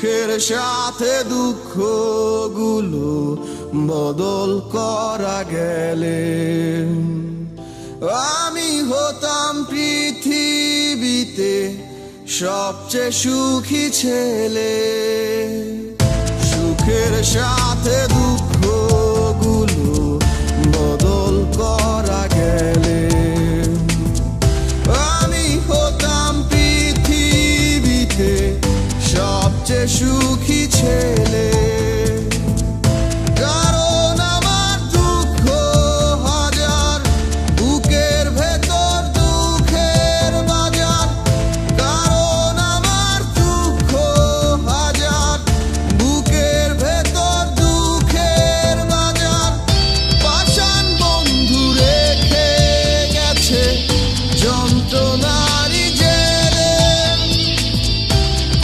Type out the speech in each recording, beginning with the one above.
সুখের সাথে দুঃখগুলো বদল করা গেলে আমি হতাম পৃথিবীতে সবচেয়ে সুখী ছেলে। সুখের সাথে দুঃখগুলো বদল করা গেলে আমি হতাম পৃথিবীতে সবচেয়ে সুখী ছেলে। কারণ আমার দুঃখ হাজার, বুকের ভেতর দুঃখের বাজার। কারণ আমার দুঃখ হাজার, বুকের ভেতর দুঃখের বাজার। পাষাণ বন্ধু রেখে গেছে যন্ত্রণারই জেলে।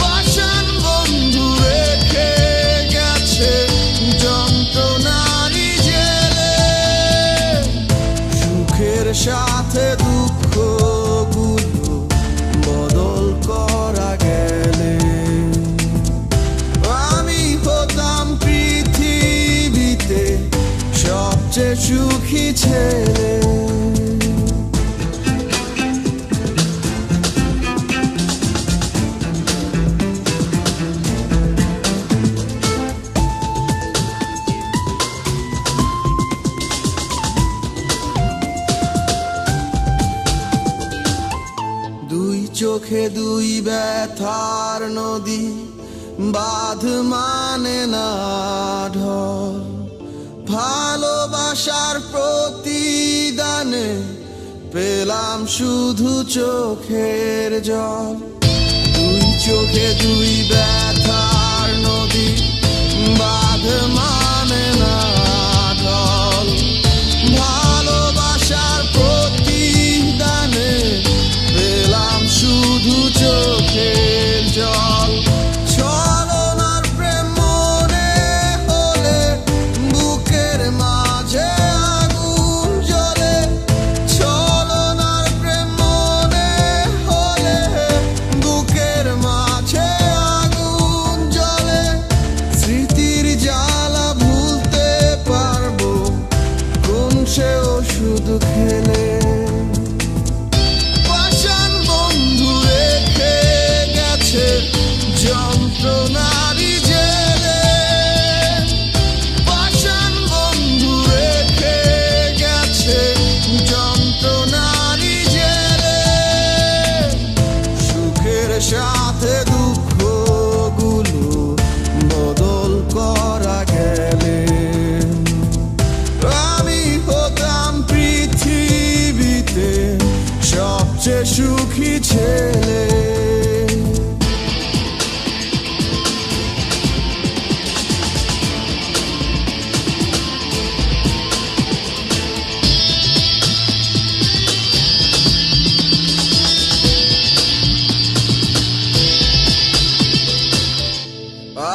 পাষাণ বন্ধু রেখে গেছে যন্ত্রণারই জেলে। সুখের সাথে দুঃখগুলো বদল করা গেলে আমি হতাম পৃথিবীতে সবচেয়ে সুখী ছেলে। দুই চোখে দুই ব্যথার নদী, বাঁধ মানে না ঢল। ভালোবাসার প্রতিদানে পেলাম শুধু চোখের জল। দুই চোখে দুই ব্যথার নদী, বাঁধ মানে না ঢল। ভালোবাসার প্রতিদানে পেলাম শুধু চোখের জল। ছলনার প্রেম মনে হলে বুকের মাঝে আগুন জ্বলে। ছলনার প্রেম মনে হলে বুকের মাঝে আগুন জ্বলে। স্মৃতির জ্বালা ভুলতে পারবো কোন সে ওষুধ খেলে। পাষাণ বন্ধু রেখে গেছে যন্ত্রণারই জেলে। পাষাণ বন্ধু রেখে গেছে যন্ত্রণারই জেলে। সুখের সাথে দুঃখগুলো বদল করা গেলে আমি হতাম পৃথিবীতে সবচেয়ে সুখী ছেলে।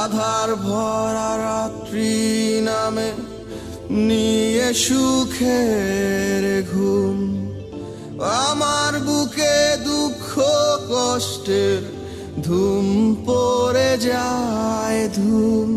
আধার ভরা রাত্রি নামে নিয়ে সুখের ঘুম। আমার বুকে দুঃখ কষ্টের ধুম পড়ে যায় ধুম।